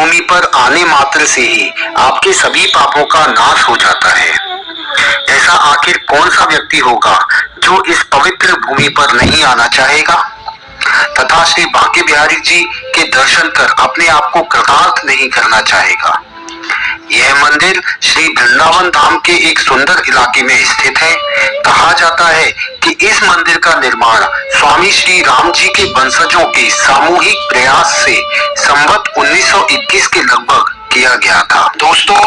भूमि पर आने मात्र से ही आपके सभी पापों का नाश हो जाता है। ऐसा आखिर कौन सा व्यक्ति होगा जो इस पवित्र भूमि पर नहीं आना चाहेगा तथा श्री बांके बिहारी जी के दर्शन कर अपने आप को कृतार्थ नहीं करना चाहेगा। यह मंदिर श्री वृंदावन धाम के एक सुंदर इलाके में स्थित है। कहा जाता है कि इस मंदिर का निर्माण स्वामी श्री राम जी के वंशजों के सामूहिक प्रयास से संवत 1921 के लगभग किया गया था। दोस्तों,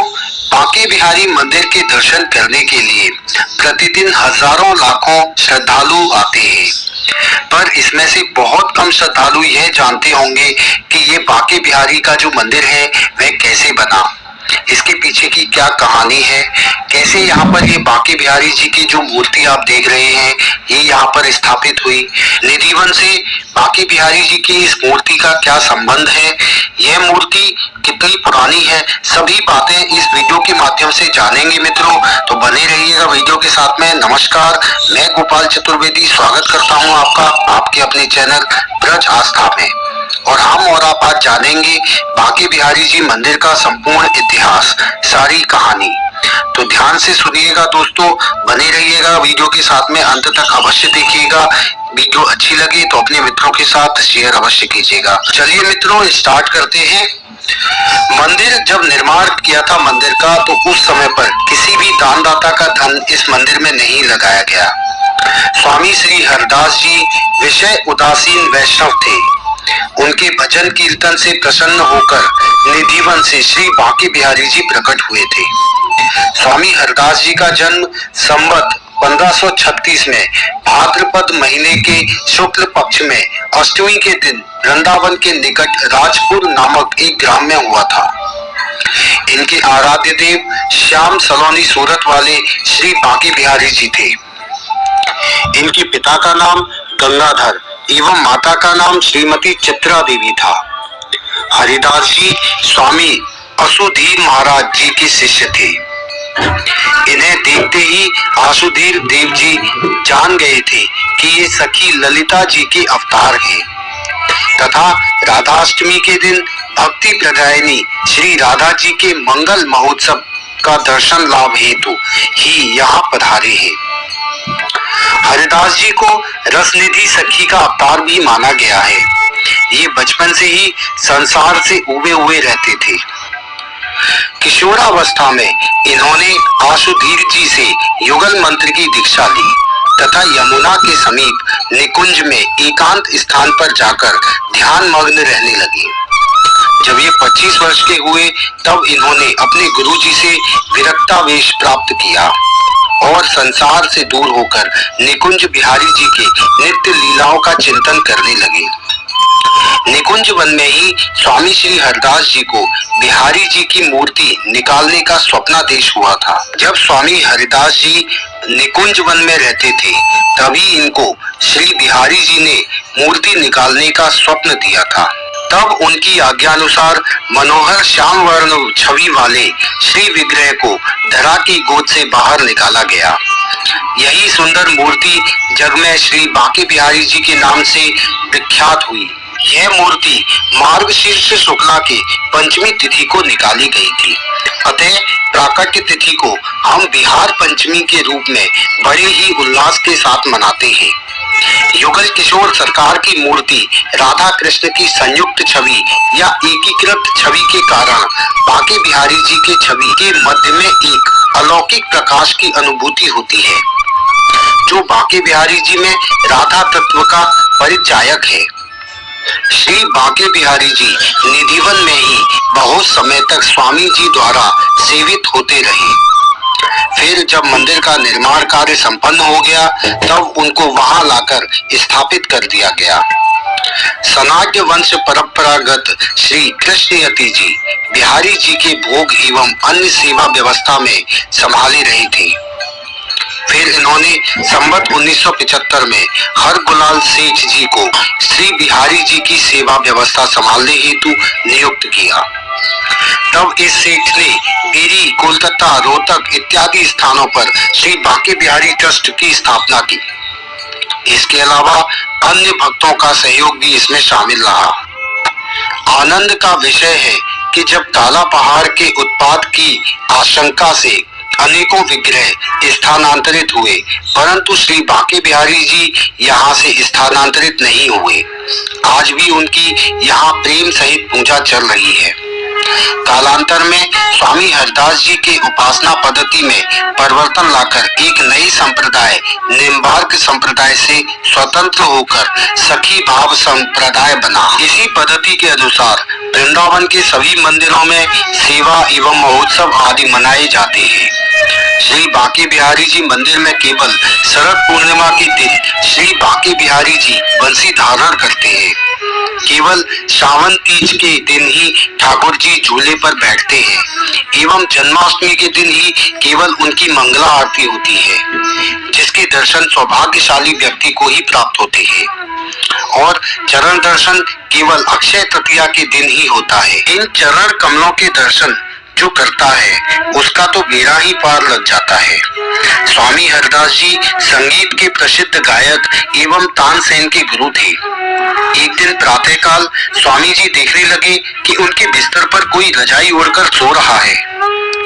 बांके बिहारी मंदिर के दर्शन करने के लिए प्रतिदिन हजारों लाखों श्रद्धालु आते हैं, पर इसमें से बहुत कम श्रद्धालु यह जानते होंगे कि ये बांके बिहारी का जो मंदिर है वह कैसे बना, इसके पीछे की क्या कहानी है, कैसे यहाँ पर ये बांके बिहारी जी की जो मूर्ति आप देख रहे हैं ये यहाँ पर स्थापित हुई, निधिवन से बांके बिहारी जी की इस मूर्ति का क्या संबंध है, यह मूर्ति कितनी पुरानी है, सभी बातें इस वीडियो के माध्यम से जानेंगे मित्रों। तो बने रहिएगा वीडियो के साथ में। नमस्कार, मैं गोपाल चतुर्वेदी स्वागत करता हूँ आपका आपके अपने चैनल ब्रज आस्था में, और हम और आप आज जानेंगे बांके बिहारी जी मंदिर का संपूर्ण इतिहास, सारी कहानी। तो ध्यान से सुनिएगा दोस्तों, बने रहिएगा वीडियो के साथ में, अंत तक अवश्य देखिएगा। वीडियो अच्छी लगे तो अपने मित्रों के साथ शेयर अवश्य कीजिएगा। चलिए मित्रों, स्टार्ट करते हैं। मंदिर जब निर्माण किया था मंदिर का, तो उस समय पर किसी भी दानदाता का धन इस मंदिर में नहीं लगाया गया। स्वामी श्री हरदास जी विषय उदासीन वैष्णव थे। उनके भजन कीर्तन से प्रसन्न होकर निधिवन से श्री बांके बिहारी जी प्रकट हुए थे। स्वामी हरदास जी का जन्म संवत 1536 में भाद्रपद महीने के शुक्ल पक्ष में अष्टमी के दिन वृंदावन के निकट राजपुर नामक एक ग्राम में हुआ था। इनके आराध्य देव श्याम सलोनी सूरत वाले श्री बांके बिहारी जी थे। इनके पिता का नाम गंगाधर एवं माता का नाम श्रीमती चित्रा देवी था। हरिदास जी स्वामी असुधीर महाराज जी के शिष्य थे। इन्हें देखते ही आसुधीर देव जी जान गए थे कि ये सखी ललिता जी के अवतार हैं तथा राधाष्टमी के दिन भक्ति प्रदायिनी श्री राधा जी के मंगल महोत्सव का दर्शन लाभ हेतु ही यहाँ पधारे हैं। हरिदास जी को रसनिधि सखी का अवतार भी माना गया है। ये बचपन से ही संसार से उबे हुए रहते थे। किशोरावस्था में इन्होंने आसुधीर जी से युगल मंत्र की दीक्षा ली तथा यमुना के समीप निकुंज में एकांत स्थान पर जाकर ध्यान मग्न रहने लगे। जब ये 25 वर्ष के हुए तब इन्होंने अपने गुरुजी से विरक्तावेश प्राप्त किया और संसार से दूर होकर निकुंज बिहारी जी के नित्य लीलाओं का चिंतन करने लगे। निकुंज वन में ही स्वामी श्री हरदास जी को बिहारी जी की मूर्ति निकालने का स्वप्नादेश हुआ था। जब स्वामी हरिदास जी निकुंज वन में रहते थे तभी इनको श्री बिहारी जी ने मूर्ति निकालने का स्वप्न दिया था। तब उनकी आज्ञानुसार मनोहर श्याम वर्ण छवि वाले श्री विग्रह को धरा की गोद से बाहर निकाला गया। यही सुंदर मूर्ति जग में श्री बांके बिहारी जी के नाम से विख्यात हुई। यह मूर्ति मार्गशीर्ष शुक्ला के पंचमी तिथि को निकाली गई थी। अतः प्राकट्य तिथि को हम बिहार पंचमी के रूप में बड़े ही उल्लास के साथ मनाते हैं। युगल किशोर सरकार की मूर्ति राधा कृष्ण की संयुक्त छवि या एकीकृत छवि के कारण बांके बिहारी जी के छवि के मध्य में एक अलौकिक प्रकाश की अनुभूति होती है, जो बांके बिहारी जी में राधा तत्व का परिचायक है। श्री बांके बिहारी जी निधिवन में ही बहुत समय तक स्वामी जी द्वारा सेवित होते रहे। फिर जब मंदिर का निर्माण कार्य संपन्न हो गया तब उनको वहां लाकर स्थापित कर दिया गया। सनाट्य वंश परंपरागत श्री कृष्णयति जी बिहारी जी के भोग एवं अन्य सेवा व्यवस्था में संभाले रहे थे। फिर इन्होंने संवत 1975 में हरगुलाल सेठ जी को श्री बिहारी जी की सेवा व्यवस्था संभालने हेतु नियुक्त किया। तब इस सेठ ने बेरी, कोलकाता, रोहतक इत्यादि स्थानों पर श्री बांके बिहारी ट्रस्ट की स्थापना की। इसके अलावा अन्य भक्तों का सहयोग भी इसमें शामिल रहा। आनंद का विषय है कि जब काला पहाड़ के उत्पात की आशंका से अनेकों विग्रह स्थानांतरित हुए, परंतु श्री बांके बिहारी जी यहाँ से स्थानांतरित नहीं हुए। आज भी उनकी यहाँ प्रेम सहित पूजा चल रही है। कालांतर में स्वामी हरदास जी के उपासना पद्धति में परिवर्तन लाकर एक नई संप्रदाय निम्बार्क संप्रदाय से स्वतंत्र होकर सखी भाव संप्रदाय बना। इसी पद्धति के अनुसार वृंदावन के सभी मंदिरों में सेवा एवं महोत्सव आदि मनाए जाते हैं। श्री बांके बिहारी जी मंदिर में केवल शरद पूर्णिमा के दिन श्री बांके बिहारी जी बंसी धारण करते हैं। केवल सावन तीज के दिन ही ठाकुर जी झूले पर बैठते हैं एवं जन्माष्टमी के दिन ही केवल उनकी मंगला आरती होती है, जिसके दर्शन सौभाग्यशाली व्यक्ति को ही प्राप्त होते हैं और चरण दर्शन केवल अक्षय तृतीया के दिन ही होता है। इन चरण कमलों के दर्शन जो करता है उसका तो बेड़ा ही पार लग जाता है। स्वामी हरदास जी संगीत के प्रसिद्ध गायक एवं तानसेन के गुरु थे। एक दिन प्रातःकाल स्वामी जी देखने लगे कि उनके बिस्तर पर कोई रजाई ओढ़कर सो रहा है।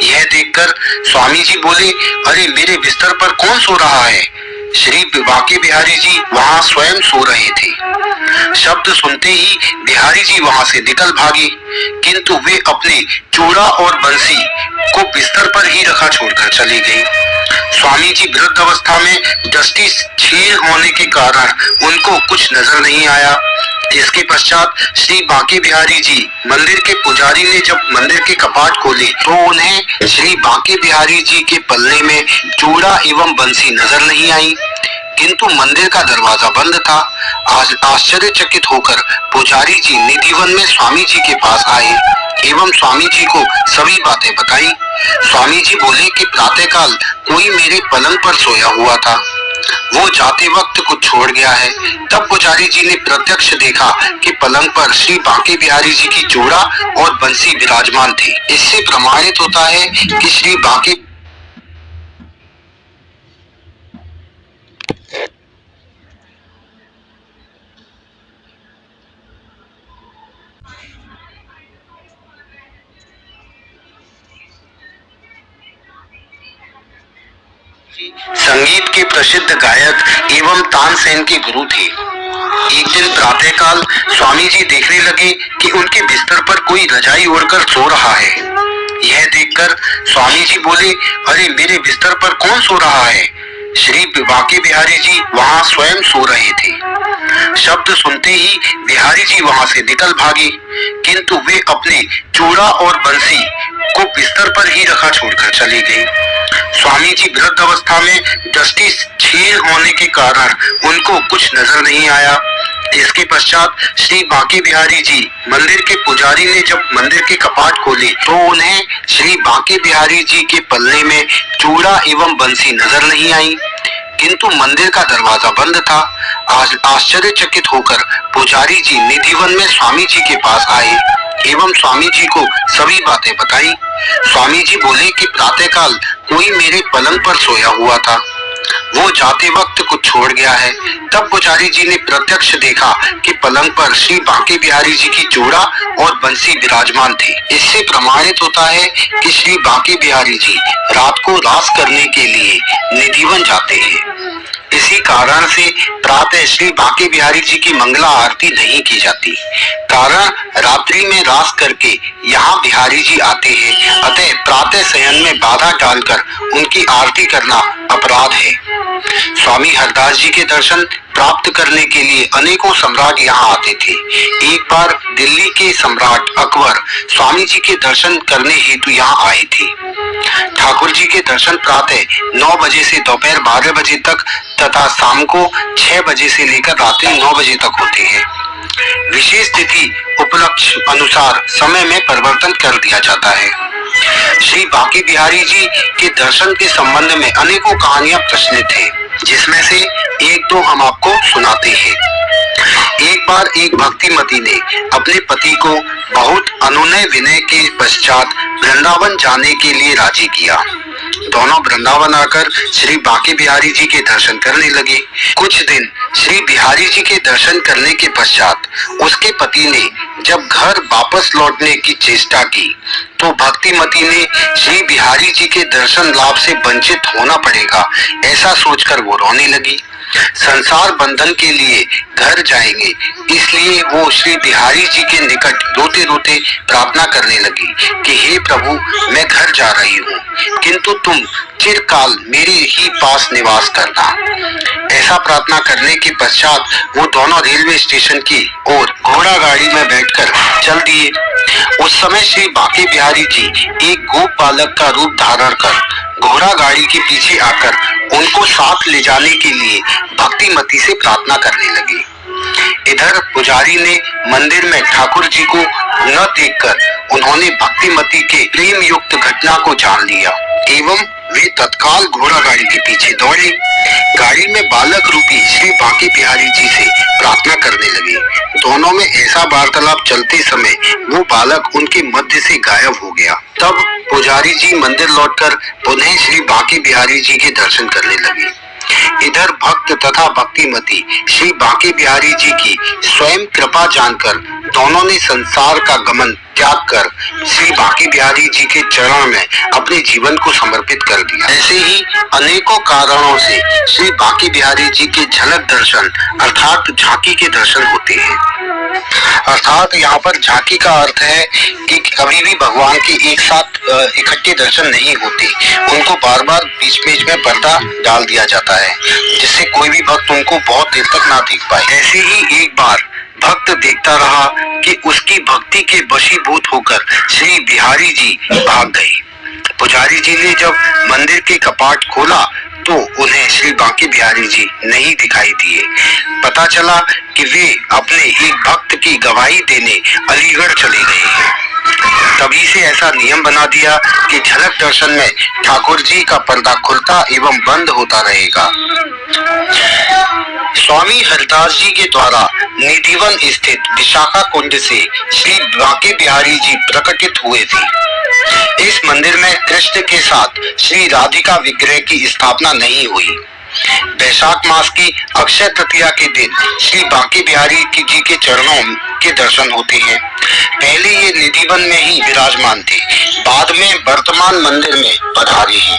यह देखकर स्वामी जी बोले, अरे मेरे बिस्तर पर कौन सो रहा है? श्री बांके बिहारी जी वहां स्वयं सो रहे थे। शब्द सुनते ही बिहारी जी वहां से निकल भागे, किंतु वे अपने चूड़ा और बंसी को बिस्तर पर ही रखा छोड़कर चले गए। स्वामी जी वृद्ध अवस्था में दृष्टि क्षीण होने के कारण उनको कुछ नजर नहीं आया। इसके पश्चात श्री बांके बिहारी जी मंदिर के पुजारी ने जब मंदिर के कपाट खोले तो उन्हें श्री बांके बिहारी जी के पल्ले में चूड़ा एवं बंसी नजर नहीं आई, किंतु मंदिर का दरवाजा बंद था। आज आश्चर्यचकित होकर पुजारी जी निधिवन में स्वामी जी के पास आए एवं स्वामी जी को सभी बातें बताई। स्वामी जी बोले कि प्रातःकाल कोई मेरे पलंग पर सोया हुआ था, वो जाते वक्त कुछ छोड़ गया है। तब पुजारी जी ने प्रत्यक्ष देखा कि पलंग पर श्री बांके बिहारी जी की चूड़ा और बंसी विराजमान थे। इससे प्रमाणित होता है कि श्री बांके संगीत के प्रसिद्ध गायक एवं तानसेन के गुरु थे। एक दिन प्रातःकाल स्वामी जी देखने लगे कि उनके बिस्तर पर कोई रजाई ओढ़कर सो रहा है। यह देखकर स्वामी जी बोले, अरे मेरे बिस्तर पर कौन सो रहा है? श्री बांके बिहारी जी वहां स्वयं सो रहे थे। शब्द सुनते ही बिहारी जी वहां से निकल भागे, किंतु वे अपने चूड़ा और बंसी को बिस्तर पर ही रखा छोड़कर चले गए। स्वामी जी वृद्ध अवस्था में दृष्टि क्षीण होने के कारण उनको कुछ नजर नहीं आया। इसके पश्चात श्री बांके बिहारी जी मंदिर के पुजारी ने जब मंदिर के कपाट खोले तो उन्हें श्री बांके बिहारी जी के पल्ले में चूड़ा एवं बंसी नजर नहीं आई, किंतु मंदिर का दरवाजा बंद था। आज आश्चर्यचकित होकर पुजारी जी निधिवन में स्वामी जी के पास आए एवं स्वामी जी को सभी बातें बताई। स्वामी जी बोले कि प्रातःकाल कोई मेरे पलंग पर सोया हुआ था, वो जाते वक्त कुछ छोड़ गया है। तब पुजारी जी ने प्रत्यक्ष देखा कि पलंग पर श्री बांके बिहारी जी की चूड़ा और बंसी विराजमान थे। इससे प्रमाणित होता है कि श्री बांके बिहारी जी रात को रास करने के लिए निधिवन जाते हैं। इसी कारण से प्रातः श्री बांके बिहारी जी की मंगला आरती नहीं की जाती, कारण रात्रि में रास करके यहाँ बिहारी जी आते हैं, अतः प्रातः शयन में बाधा डालकर उनकी आरती करना अपराध है। स्वामी हरदास जी के दर्शन प्राप्त करने के लिए अनेकों सम्राट यहाँ आते थे। एक बार दिल्ली के सम्राट अकबर स्वामी जी के दर्शन करने हेतु यहाँ आए थे। ठाकुर जी के दर्शन प्रातः 9 बजे से दोपहर 12 बजे तक तथा शाम को 6 बजे से लेकर रात्रि 9 बजे तक होते हैं। विशेष तिथि उपलक्ष्य अनुसार समय में परिवर्तन कर दिया जाता है। श्री बांके बिहारी जी के दर्शन के संबंध में अनेकों कहानियां प्रचलित हैं, जिसमें से एक दो हम आपको सुनाते हैं। एक बार एक भक्तिमती ने अपने पति को बहुत अनुनय विनय के पश्चात वृंदावन जाने के लिए राजी किया। दोनों वृंदावन आकर श्री बांके बिहारी जी के दर्शन करने लगे। कुछ दिन श्री बिहारी जी के दर्शन करने के पश्चात उसके पति ने जब घर वापस लौटने की चेष्टा की तो भक्तिमती ने श्री बिहारी जी के दर्शन लाभ से वंचित होना पड़ेगा ऐसा सोचकर वो रोने लगी। संसार बंधन के लिए घर जाएंगे इसलिए वो श्री बिहारी जी के निकट रोते रोते प्रार्थना करने लगी कि हे प्रभु, मैं घर जा रही हूँ, किंतु तुम चिरकाल मेरे ही पास निवास करना। ऐसा प्रार्थना करने के पश्चात वो दोनों रेलवे स्टेशन की ओर घोड़ा गाड़ी में बैठकर चल दिए। उस समय श्री बांके बिहारी जी एक गोप बालक का रूप धारण कर घोड़ा गाड़ी के पीछे आकर उनको साथ ले जाने के लिए भक्तिमती से प्रार्थना करने लगे। इधर पुजारी ने मंदिर में ठाकुर जी को न देखकर उन्होंने भक्तिमती के प्रेम युक्त घटना को जान लिया एवं वे तत्काल घोड़ा गाड़ी के पीछे दौड़े। गाड़ी में बालक रूपी श्री बांके बिहारी जी से प्रार्थना करने लगे। दोनों में ऐसा वार्तालाप चलते समय वो बालक उनके मध्य से गायब हो गया। तब पुजारी जी मंदिर लौटकर पुनः श्री बांके बिहारी जी के दर्शन करने लगे। इधर भक्त तथा भक्तिमती श्री बांके बिहारी जी की स्वयं कृपा जानकर दोनों ने संसार का गमन त्याग कर श्री बांके बिहारी जी के चरण में अपने जीवन को समर्पित कर दिया। ऐसे ही अनेकों कारणों से श्री बांके बिहारी जी के झलक दर्शन अर्थात झांकी के दर्शन होते हैं। अर्थात यहाँ पर झांकी का अर्थ है कि कभी भी भगवान के एक साथ इकट्ठे दर्शन नहीं होते, उनको बार बार बीच बीच में पर्दा डाल दिया जाता है जिससे कोई भी भक्त उनको बहुत देर तक ना देख पाए। ऐसे ही एक बार भक्त देखता रहा कि उसकी भक्ति के वशीभूत होकर श्री बिहारी जी भाग गए। पुजारी जी ने जब मंदिर के कपाट खोला तो उन्हें श्री बांके बिहारी जी नहीं दिखाई दिए। पता चला कि वे अपने एक भक्त की गवाही देने अलीगढ़ चले गए हैं। तभी से ऐसा नियम बना दिया कि झलक दर्शन में ठाकुर जी का पर्दा खुलता एवं बंद होता रहेगा। स्वामी हरिदास जी के द्वारा निधिवन स्थित विशाखा कुंड से श्री बांके बिहारी जी प्रकटित हुए थे। इस मंदिर में कृष्ण के साथ श्री राधिका विग्रह की स्थापना नहीं हुई। वैशाख मास की अक्षय तृतीया के दिन श्री बांके बिहारी जी के चरणों के दर्शन होते हैं। पहले ये निधिवन में ही विराजमान थे, बाद में वर्तमान मंदिर में पधारे हैं।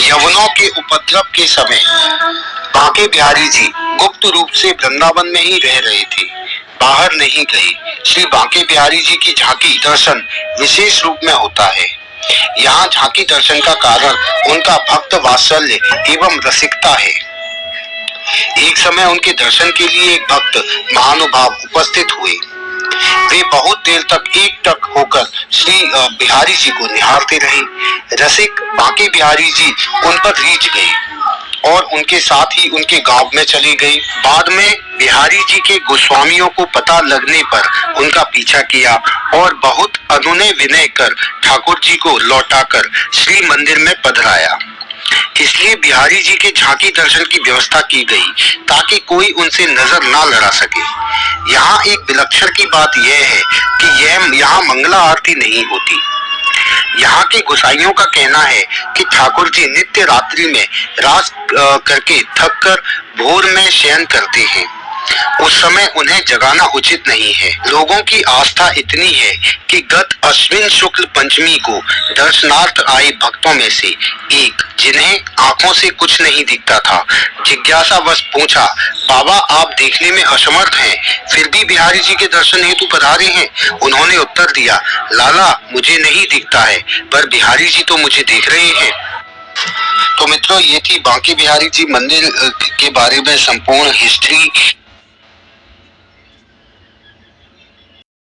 यवनों के उपद्रव के समय बांके बिहारी जी गुप्त रूप से वृंदावन में ही रह रहे थे, बाहर नहीं गए। श्री बांके बिहारी जी की झांकी दर्शन विशेष रूप में होता है। यहाँ झांकी दर्शन का कारण उनका भक्त वात्सल्य एवं रसिकता है। एक समय उनके दर्शन के लिए एक भक्त महानुभाव उपस्थित हुए। वे बहुत देर तक एकटक होकर श्री बिहारी जी को निहारते रहे। रसिक बांके बिहारी जी उन पर रीझ गए और उनके साथ ही उनके गांव में चले गए। बाद में बिहारी जी के गोस्वामियों को पता लगने पर उनका पीछा किया और बहुत अनुनय विनय कर ठाकुर जी को लौटाकर श्री मंदिर में पधराया। इसलिए बिहारी जी के झांकी दर्शन की व्यवस्था की गई ताकि कोई उनसे नजर ना लड़ा सके। यहाँ एक विलक्षण की बात यह है कि यहाँ मंगला आरती नहीं होती। यहाँ के गोसाइयों का कहना है कि ठाकुर जी नित्य रात्रि में रास करके थक कर भोर में शयन करते हैं। उस समय उन्हें जगाना उचित नहीं है। लोगों की आस्था इतनी है कि गत अश्विन शुक्ल पंचमी को दर्शनार्थ आए भक्तों में से एक, जिन्हें आंखों से कुछ नहीं दिखता था, जिज्ञासावश पूछा, बाबा आप देखने में असमर्थ हैं, फिर भी बिहारी जी के दर्शन हेतु पधारे हैं? उन्होंने उत्तर दिया, लाला मुझे नहीं दिखता है, पर बिहारी जी तो मुझे देख रहे हैं। तो मित्रों, ये थी बांके बिहारी जी मंदिर के बारे में संपूर्ण हिस्ट्री।